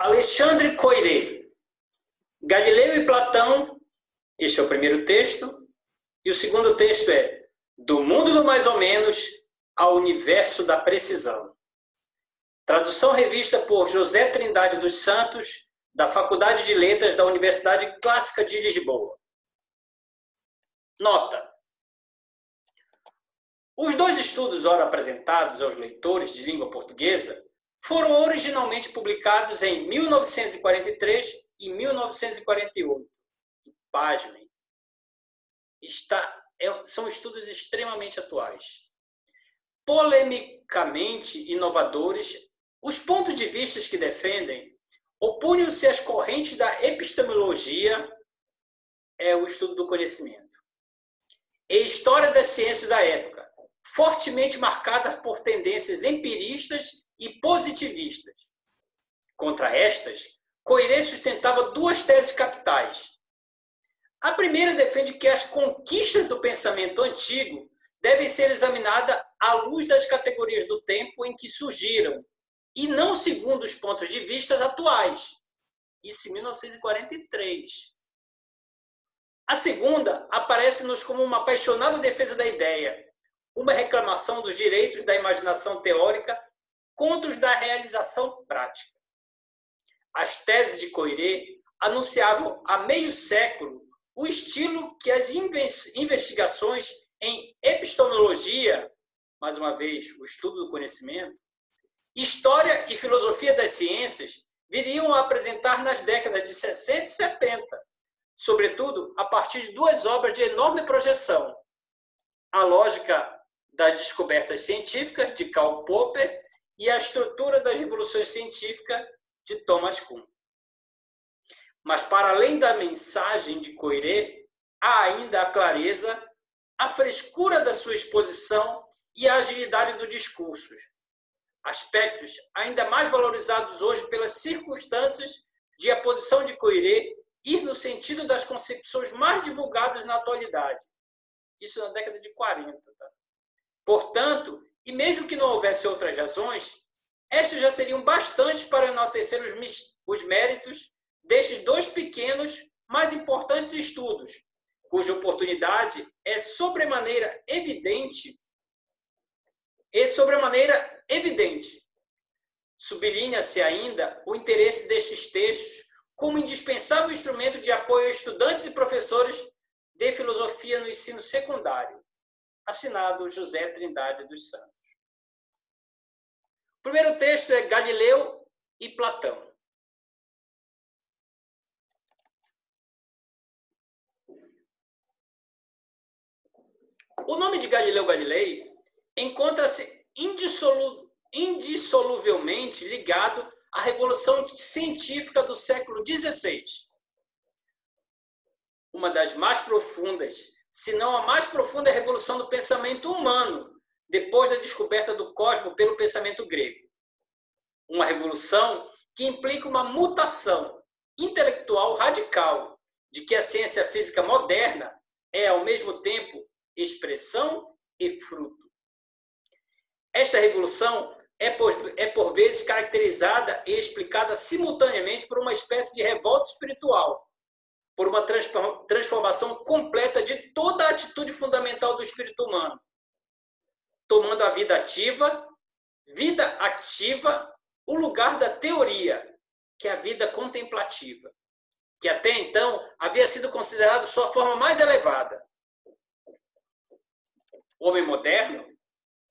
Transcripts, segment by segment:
Alexandre Coiré, Galileu e Platão, este é o primeiro texto, e o segundo texto é Do Mundo do Mais ou Menos ao Universo da Precisão. Tradução revista por José Trindade dos Santos, da Faculdade de Letras da Universidade Clássica de Lisboa. Nota: os dois estudos ora apresentados aos leitores de língua portuguesa foram originalmente publicados em 1943 e 1948. Pasmem. São estudos extremamente atuais. Polemicamente inovadores, os pontos de vista que defendem opunham-se às correntes da epistemologia, o estudo do conhecimento, e história das ciências da época, fortemente marcada por tendências empiristas e positivistas. Contra estas, Coiré sustentava duas teses capitais. A primeira defende que as conquistas do pensamento antigo devem ser examinadas à luz das categorias do tempo em que surgiram, e não segundo os pontos de vista atuais. Isso em 1943. A segunda aparece-nos como uma apaixonada defesa da ideia, uma reclamação dos direitos da imaginação teórica contra os da realização prática. As teses de Coiré anunciavam há meio século o estilo que as investigações em epistemologia, mais uma vez, o estudo do conhecimento, história e filosofia das ciências viriam a apresentar nas décadas de 60 e 70, sobretudo a partir de duas obras de enorme projeção: A Lógica das Descobertas Científicas, de Karl Popper, e A Estrutura das Revoluções Científicas, de Thomas Kuhn. Mas, para além da mensagem de Coiré, há ainda a clareza, a frescura da sua exposição e a agilidade do discurso, aspectos ainda mais valorizados hoje pelas circunstâncias de a posição de Coiré ir no sentido das concepções mais divulgadas na atualidade. Isso na década de 40. Tá? Portanto, e mesmo que não houvesse outras razões, estas já seriam bastantes para enaltecer os méritos destes dois pequenos, mas importantes estudos, cuja oportunidade é sobremaneira evidente. Sublinha-se ainda o interesse destes textos como indispensável instrumento de apoio a estudantes e professores de filosofia no ensino secundário. Assinado José Trindade dos Santos. O primeiro texto é Galileu e Platão. O nome de Galileu Galilei encontra-se indissoluvelmente ligado à Revolução Científica do século XVI. Uma das mais profundas, se não a mais profunda revolução do pensamento humano, depois da descoberta do cosmos pelo pensamento grego. Uma revolução que implica uma mutação intelectual radical, de que a ciência física moderna é, ao mesmo tempo, expressão e fruto. Esta revolução é por vezes caracterizada e explicada simultaneamente por uma espécie de revolta espiritual, por uma transformação completa de toda a atitude fundamental do espírito humano, tomando a vida ativa, o lugar da teoria, que é a vida contemplativa, que até então havia sido considerado sua forma mais elevada. O homem moderno,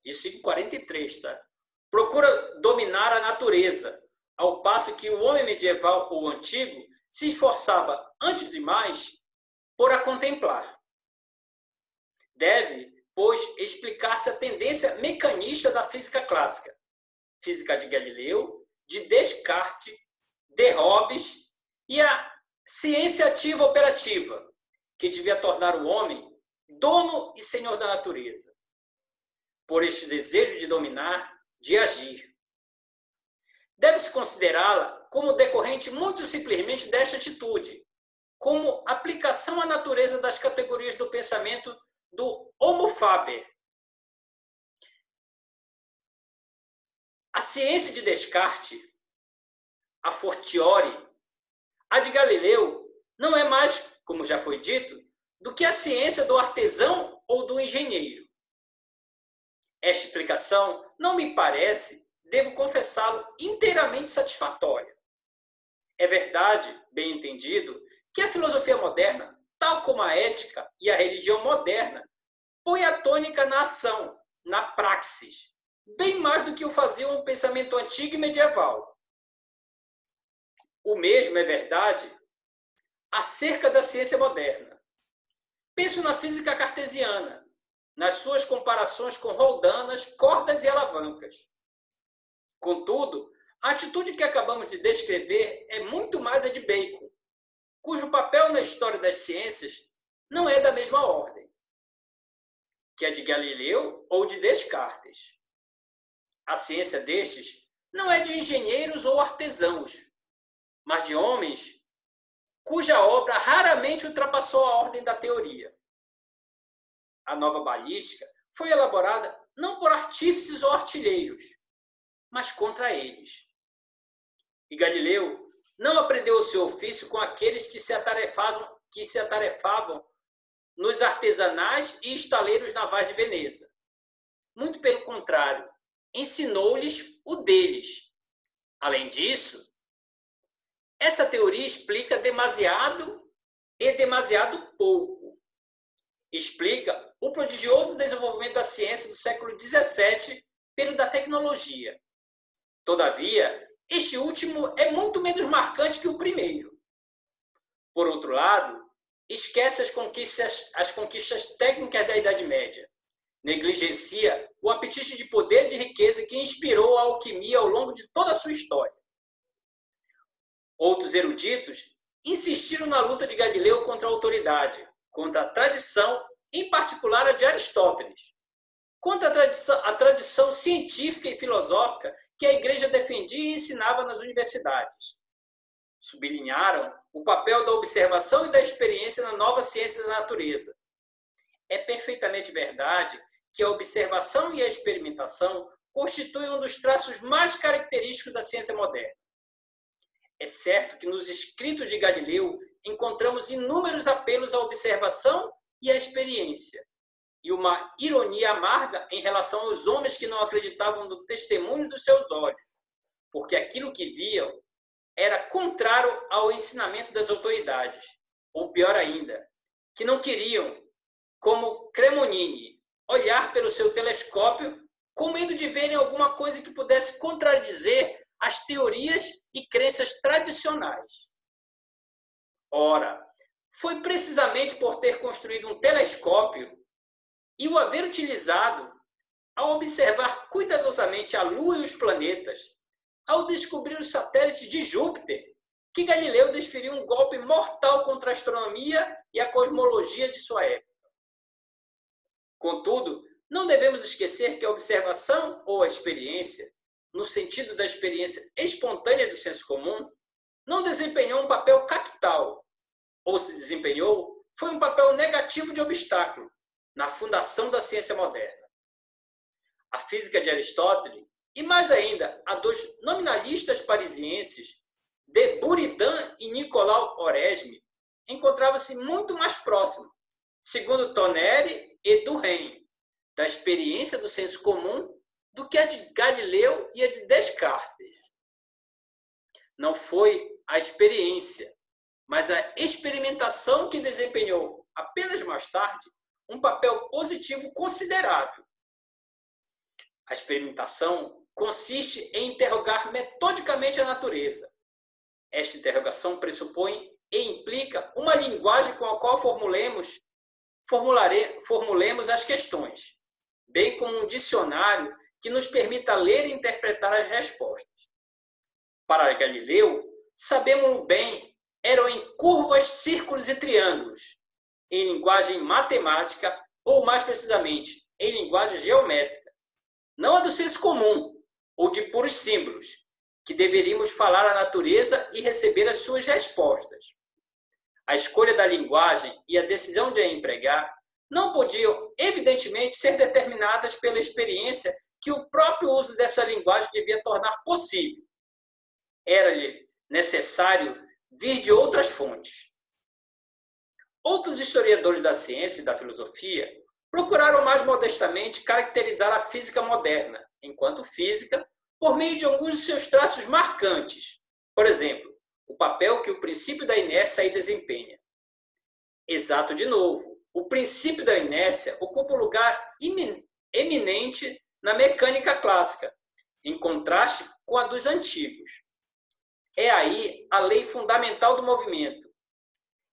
isso em 43, tá? Procura dominar a natureza, ao passo que o homem medieval ou antigo se esforçava, antes de mais, por a contemplar. Deve, pois, explicar-se a tendência mecanista da física clássica, física de Galileu, de Descartes, de Hobbes, e a ciência ativa operativa, que devia tornar o homem dono e senhor da natureza, por este desejo de dominar, de agir. Deve-se considerá-la como decorrente muito simplesmente desta atitude, como aplicação à natureza das categorias do pensamento do Homo faber. A ciência de Descartes a fortiori, a de Galileu não é mais, como já foi dito, do que a ciência do artesão ou do engenheiro. Esta explicação não me parece, devo confessá-lo, inteiramente satisfatória. É verdade, bem entendido, que a filosofia moderna, tal como a ética e a religião moderna, põe a tônica na ação, na praxis, bem mais do que o fazia um pensamento antigo e medieval. O mesmo é verdade acerca da ciência moderna. Penso na física cartesiana, nas suas comparações com roldanas, cordas e alavancas. Contudo, a atitude que acabamos de descrever é muito mais a de Bacon, cujo papel na história das ciências não é da mesma ordem que a de Galileu ou de Descartes. A ciência destes não é de engenheiros ou artesãos, mas de homens cuja obra raramente ultrapassou a ordem da teoria. A nova balística foi elaborada não por artífices ou artilheiros, mas contra eles. E Galileu não aprendeu o seu ofício com aqueles que se atarefavam nos artesanais e estaleiros navais de Veneza. Muito pelo contrário, ensinou-lhes o deles. Além disso, essa teoria explica demasiado e demasiado pouco. Explica o prodigioso desenvolvimento da ciência do século XVII pelo da tecnologia. Todavia, este último é muito menos marcante que o primeiro. Por outro lado, esquece as conquistas técnicas da Idade Média. Negligencia o apetite de poder e de riqueza que inspirou a alquimia ao longo de toda a sua história. Outros eruditos insistiram na luta de Galileu contra a autoridade, contra a tradição, em particular a de Aristóteles, contra a tradição científica e filosófica que a Igreja defendia e ensinava nas universidades. Sublinharam o papel da observação e da experiência na nova ciência da natureza. É perfeitamente verdade que a observação e a experimentação constituem um dos traços mais característicos da ciência moderna. É certo que nos escritos de Galileu encontramos inúmeros apelos à observação e à experiência, e uma ironia amarga em relação aos homens que não acreditavam no testemunho dos seus olhos, porque aquilo que viam era contrário ao ensinamento das autoridades, ou pior ainda, que não queriam, como Cremonini, olhar pelo seu telescópio com medo de verem alguma coisa que pudesse contradizer as teorias e crenças tradicionais. Ora, foi precisamente por ter construído um telescópio e o haver utilizado ao observar cuidadosamente a Lua e os planetas, ao descobrir os satélites de Júpiter, que Galileu desferiu um golpe mortal contra a astronomia e a cosmologia de sua época. Contudo, não devemos esquecer que a observação ou a experiência, no sentido da experiência espontânea do senso comum, não desempenhou um papel capital, ou se desempenhou, foi um papel negativo de obstáculo na fundação da ciência moderna. A física de Aristóteles, e mais ainda a dos nominalistas parisienses de Buridan e Nicolau Oresme, encontrava-se muito mais próxima, segundo Toneri e Durkheim, da experiência do senso comum do que a de Galileu e a de Descartes. Não foi a experiência, mas a experimentação que desempenhou, apenas mais tarde, um papel positivo considerável. A experimentação consiste em interrogar metodicamente a natureza. Esta interrogação pressupõe e implica uma linguagem com a qual formulemos as questões, bem como um dicionário que nos permita ler e interpretar as respostas. Para Galileu, sabemos bem, eram em curvas, círculos e triângulos, em linguagem matemática, ou mais precisamente, em linguagem geométrica, não a do senso comum, ou de puros símbolos, que deveríamos falar à natureza e receber as suas respostas. A escolha da linguagem e a decisão de a empregar não podiam, evidentemente, ser determinadas pela experiência que o próprio uso dessa linguagem devia tornar possível. Era-lhe necessário vir de outras fontes. Outros historiadores da ciência e da filosofia procuraram mais modestamente caracterizar a física moderna, enquanto física, por meio de alguns de seus traços marcantes. Por exemplo, o papel que o princípio da inércia aí desempenha. Exato de novo. O princípio da inércia ocupa um lugar eminente na mecânica clássica, em contraste com a dos antigos. É aí a lei fundamental do movimento.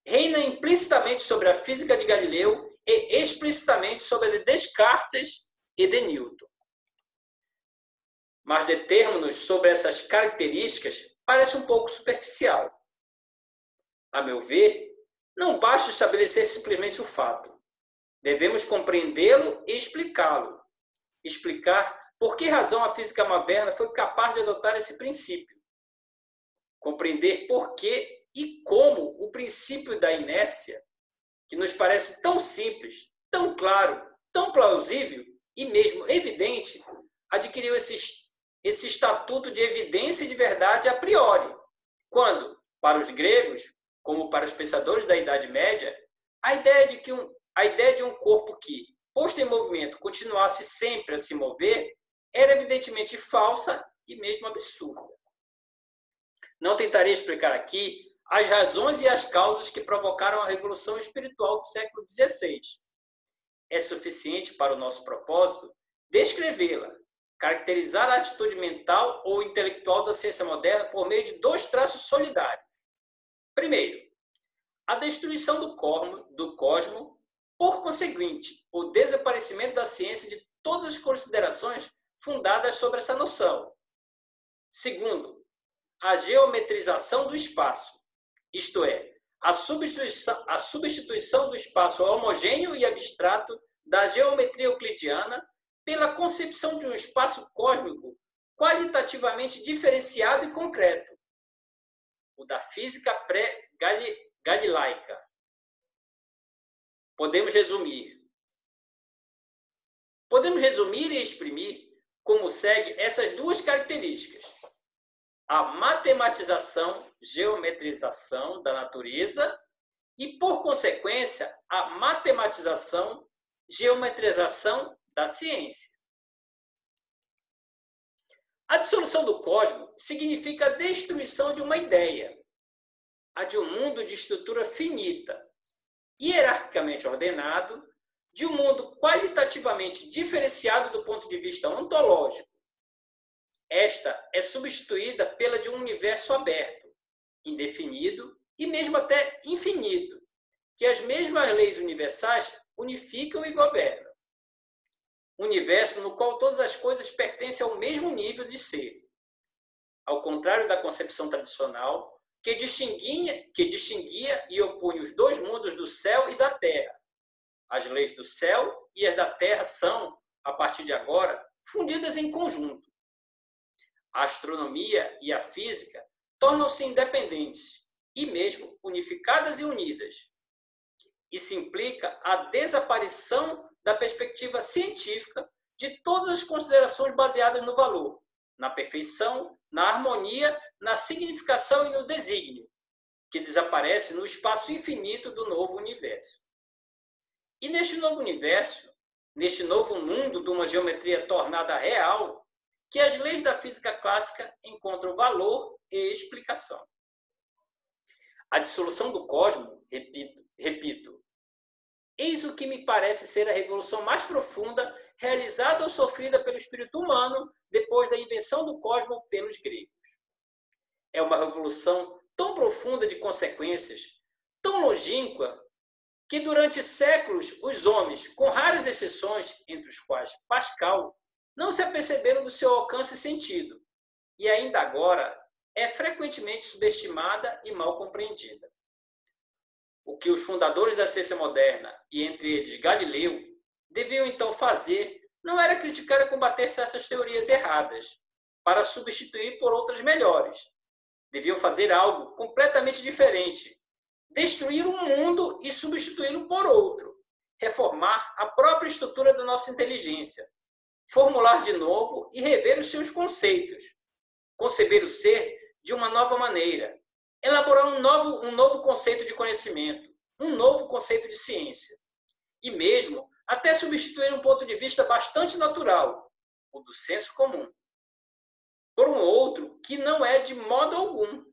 Reina implicitamente sobre a física de Galileu e explicitamente sobre a de Descartes e de Newton. Mas determos-nos sobre essas características parece um pouco superficial. A meu ver, não basta estabelecer simplesmente o fato. Devemos compreendê-lo e explicá-lo. Explicar por que razão a física moderna foi capaz de adotar esse princípio. Compreender por que e como o princípio da inércia, que nos parece tão simples, tão claro, tão plausível e mesmo evidente, adquiriu esse estatuto de evidência e de verdade a priori, quando, para os gregos, como para os pensadores da Idade Média, a ideia de um corpo que, posto em movimento, continuasse sempre a se mover, era evidentemente falsa e mesmo absurda. Não tentarei explicar aqui as razões e as causas que provocaram a revolução espiritual do século XVI. É suficiente para o nosso propósito descrevê-la, caracterizar a atitude mental ou intelectual da ciência moderna por meio de dois traços solidários. Primeiro, a destruição do cosmo, por conseguinte, o desaparecimento da ciência de todas as considerações fundadas sobre essa noção. Segundo, a geometrização do espaço, isto é, a substituição do espaço homogêneo e abstrato da geometria euclidiana pela concepção de um espaço cósmico qualitativamente diferenciado e concreto, o da física pré-galilaica. Podemos resumir e exprimir como segue essas duas características: a matematização, geometrização da natureza e, por consequência, a matematização, geometrização da ciência. A dissolução do cosmos significa a destruição de uma ideia, a de um mundo de estrutura finita, hierarquicamente ordenado, de um mundo qualitativamente diferenciado do ponto de vista ontológico. Esta é substituída pela de um universo aberto, indefinido e mesmo até infinito, que as mesmas leis universais unificam e governam. Universo no qual todas as coisas pertencem ao mesmo nível de ser. Ao contrário da concepção tradicional, que distinguia e opunha os dois mundos do céu e da terra. As leis do céu e as da terra são, a partir de agora, fundidas em conjunto. A astronomia e a física tornam-se independentes e mesmo unificadas e unidas. Isso implica a desaparição da perspectiva científica de todas as considerações baseadas no valor, na perfeição, na harmonia, na significação e no desígnio, que desaparece no espaço infinito do novo universo. E neste novo universo, neste novo mundo de uma geometria tornada real, que as leis da física clássica encontram valor e explicação. A dissolução do cosmos, repito, eis o que me parece ser a revolução mais profunda realizada ou sofrida pelo espírito humano depois da invenção do cosmos pelos gregos. É uma revolução tão profunda de consequências, tão longínqua, que durante séculos os homens, com raras exceções, entre os quais Pascal, não se aperceberam do seu alcance e sentido, e ainda agora é frequentemente subestimada e mal compreendida. O que os fundadores da ciência moderna, e entre eles Galileu, deviam então fazer não era criticar e combater certas teorias erradas, para substituir por outras melhores. Deviam fazer algo completamente diferente, destruir um mundo e substituí-lo por outro, reformar a própria estrutura da nossa inteligência, formular de novo e rever os seus conceitos, conceber o ser de uma nova maneira, elaborar um novo conceito de conhecimento, um novo conceito de ciência, e mesmo até substituir um ponto de vista bastante natural, o do senso comum, por um outro que não é de modo algum.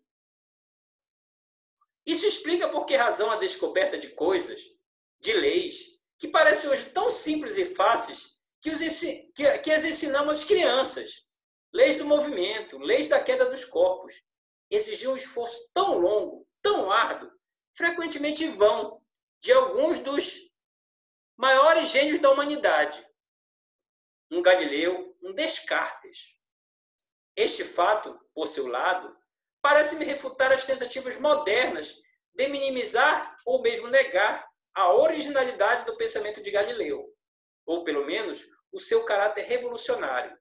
Isso explica por que razão a descoberta de coisas, de leis, que parecem hoje tão simples e fáceis, que as ensinamos às crianças, leis do movimento, leis da queda dos corpos, exigiam um esforço tão longo, tão árduo, frequentemente vão, de alguns dos maiores gênios da humanidade. Um Galileu, um Descartes. Este fato, por seu lado, parece-me refutar as tentativas modernas de minimizar ou mesmo negar a originalidade do pensamento de Galileu, ou pelo menos o seu caráter revolucionário,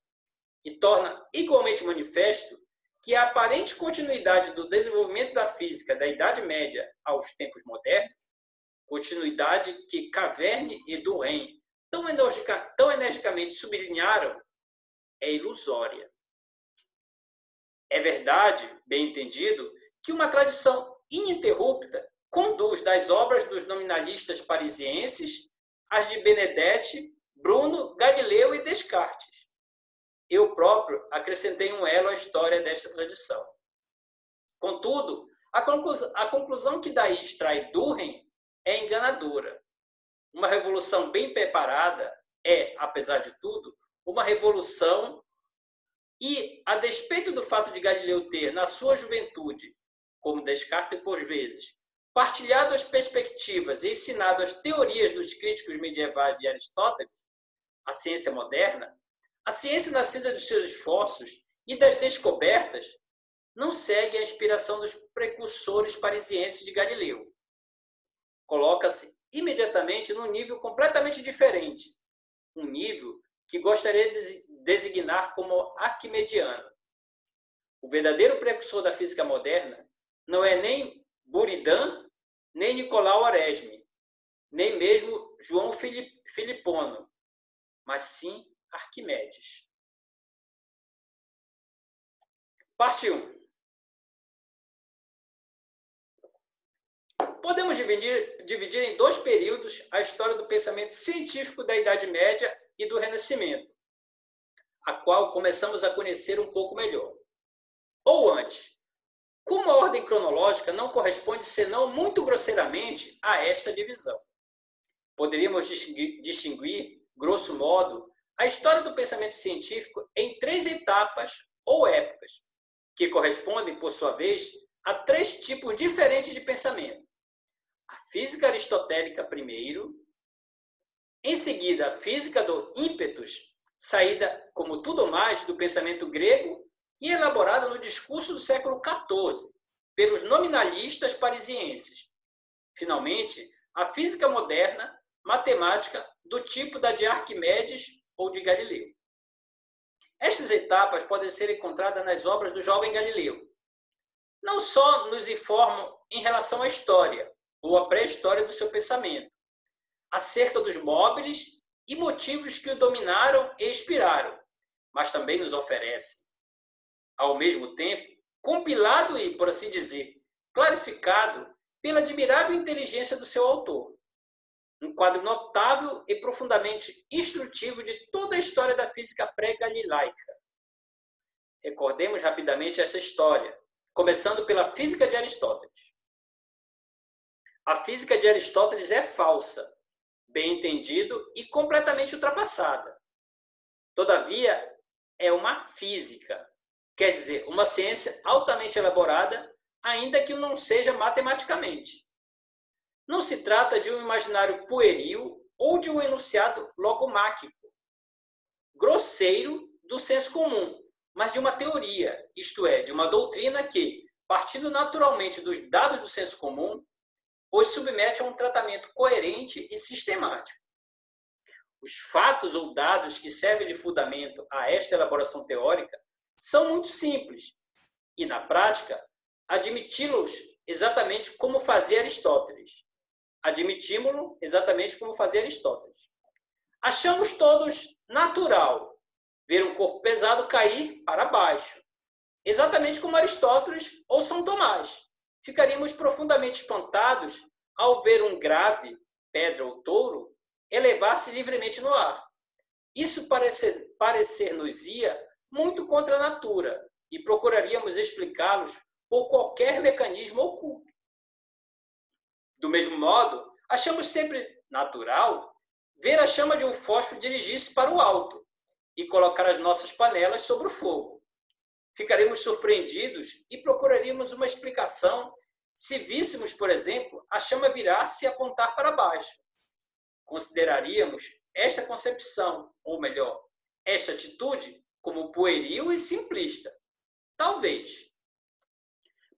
e torna igualmente manifesto que a aparente continuidade do desenvolvimento da física da Idade Média aos tempos modernos, continuidade que Caverne e Durkheim tão energicamente sublinharam, é ilusória. É verdade, bem entendido, que uma tradição ininterrupta conduz das obras dos nominalistas parisienses às de Benedetti, Bruno, Galileu e Descartes. Eu próprio acrescentei um elo à história desta tradição. Contudo, a conclusão que daí extrai Durkheim é enganadora. Uma revolução bem preparada é, apesar de tudo, uma revolução e, a despeito do fato de Galileu ter, na sua juventude, como Descartes por vezes, partilhado as perspectivas e ensinado as teorias dos críticos medievais de Aristóteles, a ciência moderna, a ciência nascida dos seus esforços e das descobertas, não segue a inspiração dos precursores parisienses de Galileu. Coloca-se imediatamente num nível completamente diferente, um nível que gostaria de designar como arquimediano. O verdadeiro precursor da física moderna não é nem Buridan, nem Nicolau Oresme, nem mesmo João Filipono, mas sim Arquimedes. Parte 1. Podemos dividir em dois períodos a história do pensamento científico da Idade Média e do Renascimento, a qual começamos a conhecer um pouco melhor. Ou antes, como a ordem cronológica não corresponde senão muito grosseiramente a esta divisão. Poderíamos distinguir, grosso modo, a história do pensamento científico em 3 etapas ou épocas, que correspondem, por sua vez, a 3 tipos diferentes de pensamento. A física aristotélica primeiro, em seguida a física do ímpetus, saída, como tudo mais, do pensamento grego e elaborada no discurso do século XIV, pelos nominalistas parisienses. Finalmente, a física moderna, matemática, do tipo da de Arquimedes ou de Galileu. Estas etapas podem ser encontradas nas obras do jovem Galileu. Não só nos informam em relação à história, ou à pré-história do seu pensamento, acerca dos móveis e motivos que o dominaram e inspiraram, mas também nos oferece, ao mesmo tempo, compilado e, por assim dizer, clarificado pela admirável inteligência do seu autor. Um quadro notável e profundamente instrutivo de toda a história da física pré-galilaica. Recordemos rapidamente essa história, começando pela física de Aristóteles. A física de Aristóteles é falsa, bem entendido e completamente ultrapassada. Todavia, é uma física, quer dizer, uma ciência altamente elaborada, ainda que não seja matematicamente. Não se trata de um imaginário pueril ou de um enunciado logomáquico, grosseiro do senso comum, mas de uma teoria, isto é, de uma doutrina que, partindo naturalmente dos dados do senso comum, os submete a um tratamento coerente e sistemático. Os fatos ou dados que servem de fundamento a esta elaboração teórica são muito simples e, na prática, admiti-los exatamente como fazia Aristóteles. Admitimos-lo exatamente como fazia Aristóteles. Achamos todos natural ver um corpo pesado cair para baixo. exatamente como Aristóteles ou São Tomás. Ficaríamos profundamente espantados ao ver um grave, pedra ou touro, elevar-se livremente no ar. Isso parecer-nos-ia muito contra a natura e procuraríamos explicá-los por qualquer mecanismo oculto. Do mesmo modo, achamos sempre natural ver a chama de um fósforo dirigir-se para o alto e colocar as nossas panelas sobre o fogo. Ficaríamos surpreendidos e procuraríamos uma explicação se víssemos, por exemplo, a chama virar-se e apontar para baixo. Consideraríamos esta concepção, ou melhor, esta atitude, como pueril e simplista. Talvez.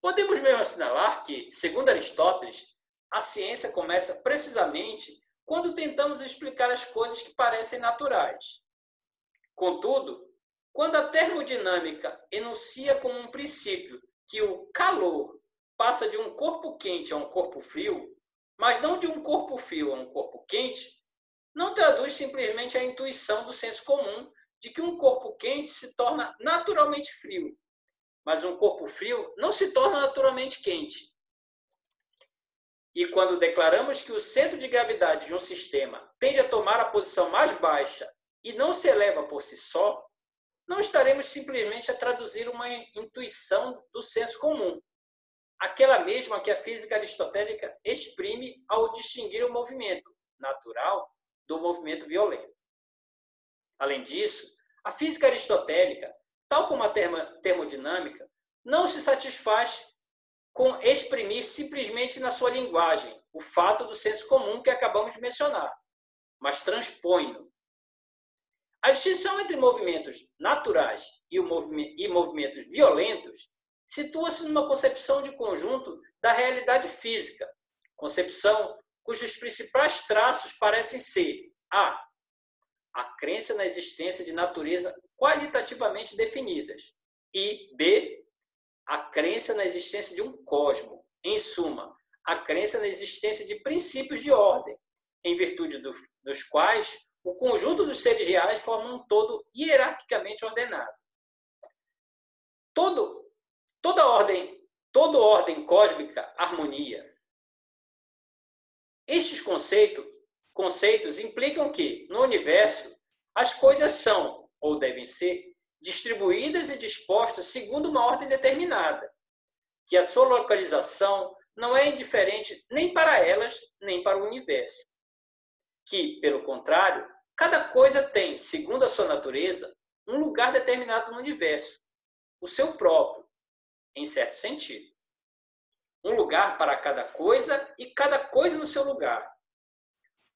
Podemos mesmo assinalar que, segundo Aristóteles, a ciência começa precisamente quando tentamos explicar as coisas que parecem naturais. Contudo, quando a termodinâmica enuncia como um princípio que o calor passa de um corpo quente a um corpo frio, mas não de um corpo frio a um corpo quente, não traduz simplesmente a intuição do senso comum de que um corpo quente se torna naturalmente frio, mas um corpo frio não se torna naturalmente quente. E quando declaramos que o centro de gravidade de um sistema tende a tomar a posição mais baixa e não se eleva por si só, não estaremos simplesmente a traduzir uma intuição do senso comum, aquela mesma que a física aristotélica exprime ao distinguir o movimento natural do movimento violento. Além disso, a física aristotélica, tal como a termodinâmica, não se satisfaz com exprimir simplesmente na sua linguagem o fato do senso comum que acabamos de mencionar, mas transpõe-no. A distinção entre movimentos naturais e movimentos violentos situa-se numa concepção de conjunto da realidade física, concepção cujos principais traços parecem ser a crença na existência de natureza qualitativamente definidas e a crença na existência de um cosmo, em suma, a crença na existência de princípios de ordem, em virtude dos quais o conjunto dos seres reais forma um todo hierarquicamente ordenado. Toda ordem cósmica, harmonia. Estes conceitos implicam que, no universo, as coisas são, ou devem ser, distribuídas e dispostas segundo uma ordem determinada, que a sua localização não é indiferente nem para elas, nem para o universo. Que, pelo contrário, cada coisa tem, segundo a sua natureza, um lugar determinado no universo, o seu próprio, em certo sentido. Um lugar para cada coisa e cada coisa no seu lugar.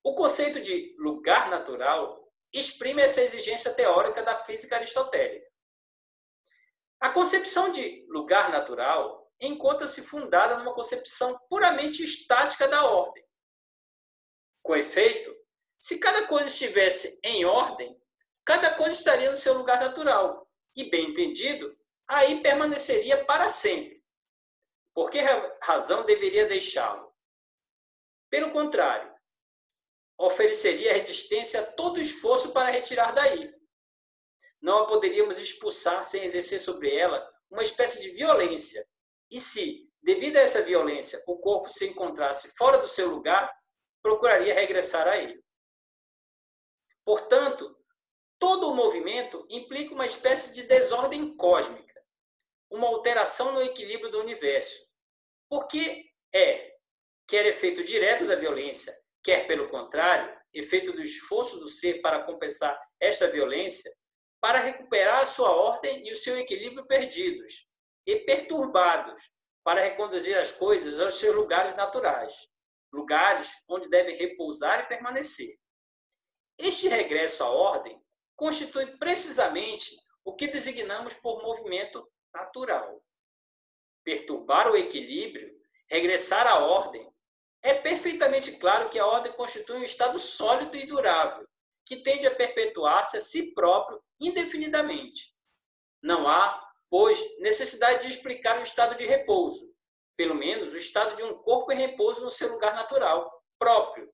O conceito de lugar natural exprime essa exigência teórica da física aristotélica. A concepção de lugar natural encontra-se fundada numa concepção puramente estática da ordem. Com efeito, se cada coisa estivesse em ordem, cada coisa estaria no seu lugar natural e, bem entendido, aí permaneceria para sempre. Por que razão deveria deixá-lo? Pelo contrário, ofereceria resistência a todo esforço para retirar daí. Não a poderíamos expulsar sem exercer sobre ela uma espécie de violência. E se, devido a essa violência, o corpo se encontrasse fora do seu lugar, procuraria regressar a ele. Portanto, todo o movimento implica uma espécie de desordem cósmica, uma alteração no equilíbrio do universo, porque quer efeito direto da violência, quer, pelo contrário, efeito do esforço do ser para compensar esta violência, para recuperar a sua ordem e o seu equilíbrio perdidos e perturbados, para reconduzir as coisas aos seus lugares naturais, lugares onde devem repousar e permanecer. Este regresso à ordem constitui precisamente o que designamos por movimento natural. Perturbar o equilíbrio, regressar à ordem, é perfeitamente claro que a ordem constitui um estado sólido e durável, que tende a perpetuar-se a si próprio indefinidamente. Não há, pois, necessidade de explicar o estado de repouso, pelo menos o estado de um corpo em repouso no seu lugar natural, próprio.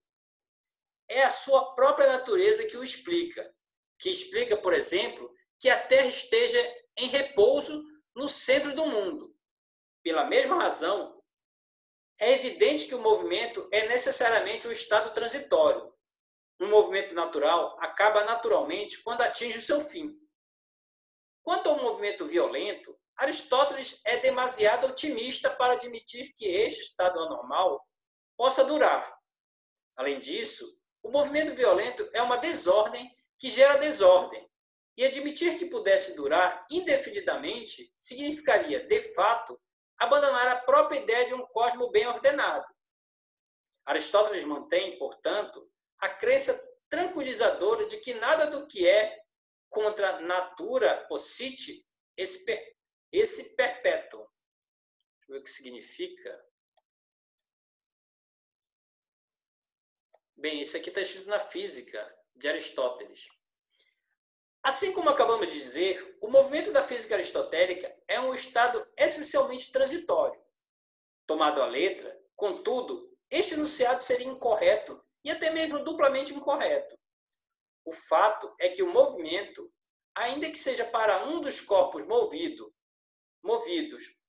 É a sua própria natureza que o explica, que explica, por exemplo, que a Terra esteja em repouso no centro do mundo. Pela mesma razão, é evidente que o movimento é necessariamente um estado transitório. Um movimento natural acaba naturalmente quando atinge o seu fim. Quanto ao movimento violento, Aristóteles é demasiado otimista para admitir que este estado anormal possa durar. Além disso, o movimento violento é uma desordem que gera desordem, e admitir que pudesse durar indefinidamente significaria, de fato, abandonar a própria ideia de um cosmos bem ordenado. Aristóteles mantém, portanto, a crença tranquilizadora de que nada do que é contra natura possite esse perpétuo. Deixa eu ver o que significa. Bem, isso aqui está escrito na Física, de Aristóteles. Assim como acabamos de dizer, o movimento da física aristotélica é um estado essencialmente transitório. Tomado à letra, contudo, este enunciado seria incorreto e até mesmo duplamente incorreto. O fato é que o movimento, ainda que seja para um dos corpos movidos,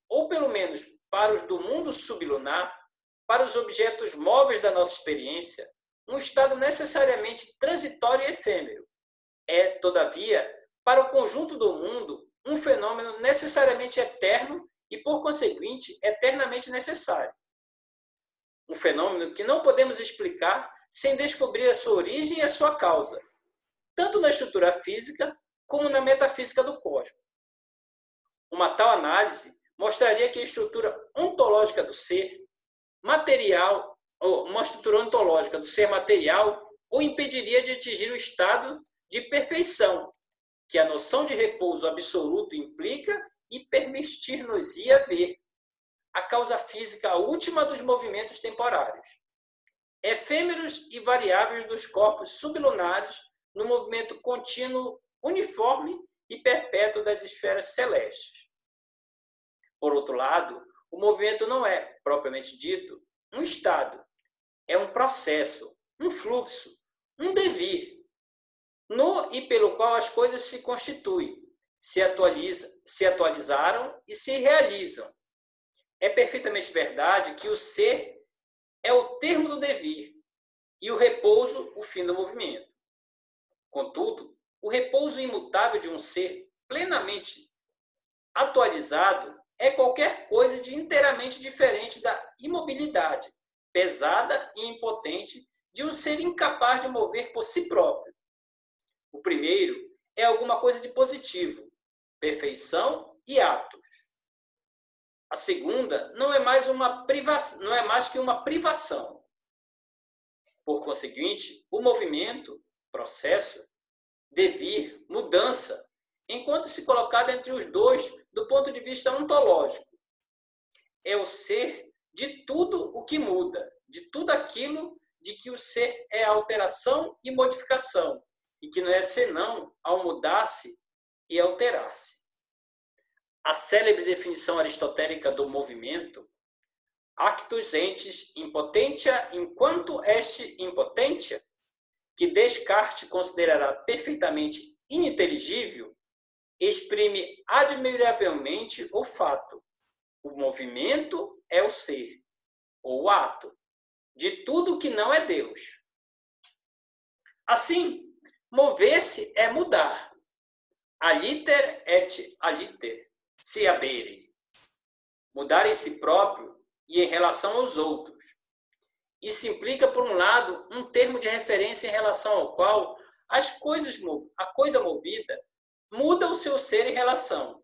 ou pelo menos para os do mundo sublunar, para os objetos móveis da nossa experiência, um estado necessariamente transitório e efêmero. É, todavia, para o conjunto do mundo, um fenômeno necessariamente eterno e, por conseguinte, eternamente necessário. Um fenômeno que não podemos explicar sem descobrir a sua origem e a sua causa, tanto na estrutura física como na metafísica do cosmos. Uma tal análise mostraria que a estrutura ontológica do ser material, ou uma estrutura ontológica do ser material, o impediria de atingir o estado de perfeição, que a noção de repouso absoluto implica e permitir-nos-ia ver a causa física última dos movimentos temporários, efêmeros e variáveis dos corpos sublunares no movimento contínuo, uniforme e perpétuo das esferas celestes. Por outro lado, o movimento não é, propriamente dito, um estado, é um processo, um fluxo, um devir, no e pelo qual as coisas se constituem, se atualizaram e se realizam. É perfeitamente verdade que o ser é o termo do devir e o repouso o fim do movimento. Contudo, o repouso imutável de um ser plenamente atualizado é qualquer coisa de inteiramente diferente da imobilidade, pesada e impotente de um ser incapaz de mover por si próprio. O primeiro é alguma coisa de positivo, perfeição e atos. A segunda não é mais que uma privação. Por conseguinte, o movimento, processo, devir, mudança, enquanto se colocado entre os dois do ponto de vista ontológico, é o ser de tudo o que muda, de tudo aquilo de que o ser é alteração e modificação, e que não é senão ao mudar-se e alterar-se. A célebre definição aristotélica do movimento, actus entes impotentia inquanto est impotentia, que Descartes considerará perfeitamente ininteligível, exprime admiravelmente o fato. O movimento é o ser, ou o ato, de tudo que não é Deus. Assim, mover-se é mudar. Aliter et aliter, se habere. Mudar em si próprio e em relação aos outros. Isso implica, por um lado, um termo de referência em relação ao qual a coisa movida muda o seu ser em relação.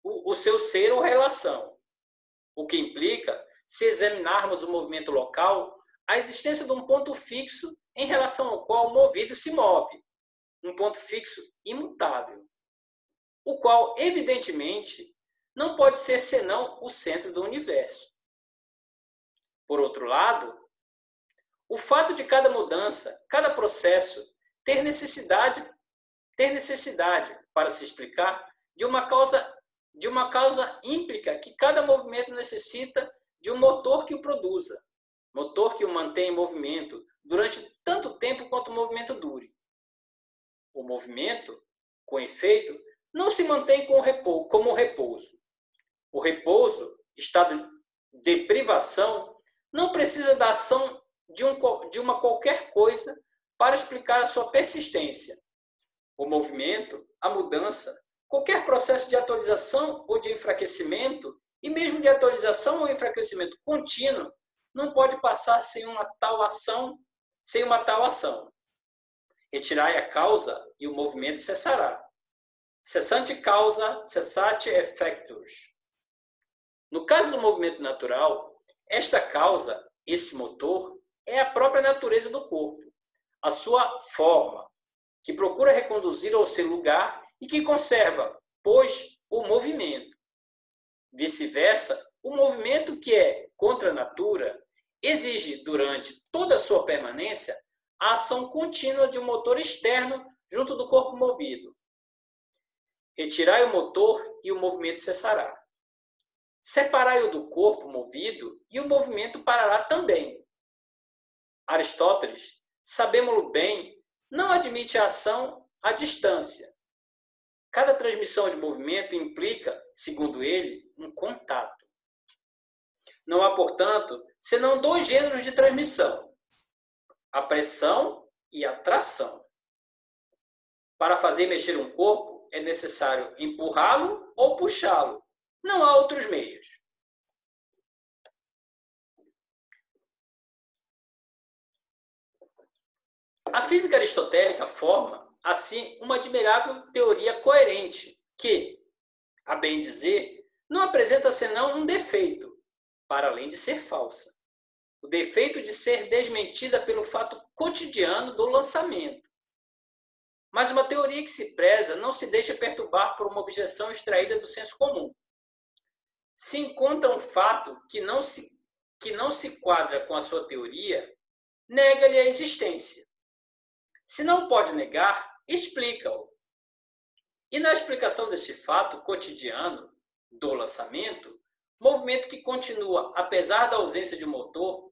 O seu ser ou relação. O que implica, se examinarmos o movimento local, a existência de um ponto fixo em relação ao qual o movido se move. Um ponto fixo imutável. O qual, evidentemente, não pode ser senão o centro do universo. Por outro lado, o fato de cada mudança, cada processo, ter necessidade, para se explicar, de uma causa implica que cada movimento necessita de um motor que o produza, motor que o mantém em movimento durante tanto tempo quanto o movimento dure. O movimento, com efeito, não se mantém como repouso. O repouso, estado de privação, não precisa da ação de uma qualquer coisa para explicar a sua persistência. O movimento, a mudança, qualquer processo de atualização ou de enfraquecimento, e mesmo de atualização ou enfraquecimento contínuo, não pode passar sem uma tal ação. Retirai a causa e o movimento cessará. Cessante causa, cessate effectus. No caso do movimento natural, esta causa, este motor, é a própria natureza do corpo, a sua forma, que procura reconduzir ao seu lugar e que conserva, pois, o movimento. Vice-versa, o movimento que é contra a natura exige, durante toda a sua permanência, a ação contínua de um motor externo junto do corpo movido. Retirai o motor e o movimento cessará. Separai-o do corpo movido e o movimento parará também. Aristóteles, sabemo-lo bem, não admite a ação à distância. Cada transmissão de movimento implica, segundo ele, um contato. Não há, portanto, senão dois gêneros de transmissão: a pressão e a tração. Para fazer mexer um corpo, é necessário empurrá-lo ou puxá-lo. Não há outros meios. A física aristotélica forma, assim, uma admirável teoria coerente que, a bem dizer, não apresenta senão um defeito, para além de ser falsa. O defeito de ser desmentida pelo fato cotidiano do lançamento. Mas uma teoria que se preza não se deixa perturbar por uma objeção extraída do senso comum. Se encontra um fato que não se quadra com a sua teoria, nega-lhe a existência. Se não pode negar, explica-o. E na explicação deste fato cotidiano do lançamento, movimento que continua apesar da ausência de motor,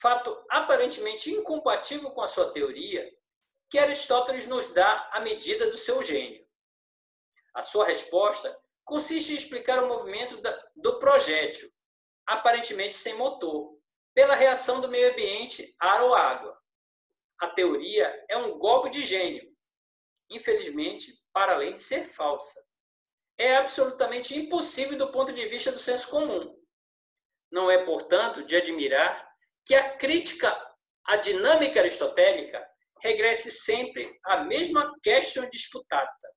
fato aparentemente incompatível com a sua teoria, que Aristóteles nos dá a medida do seu gênio. A sua resposta consiste em explicar o movimento do projétil, aparentemente sem motor, pela reação do meio ambiente, ar ou água. A teoria é um golpe de gênio, infelizmente, para além de ser falsa. É absolutamente impossível do ponto de vista do senso comum. Não é, portanto, de admirar que a crítica à dinâmica aristotélica regresse sempre à mesma questão disputata,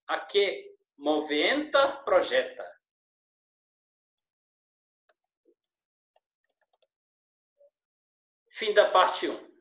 a que moventa projeta. Fim da parte 1.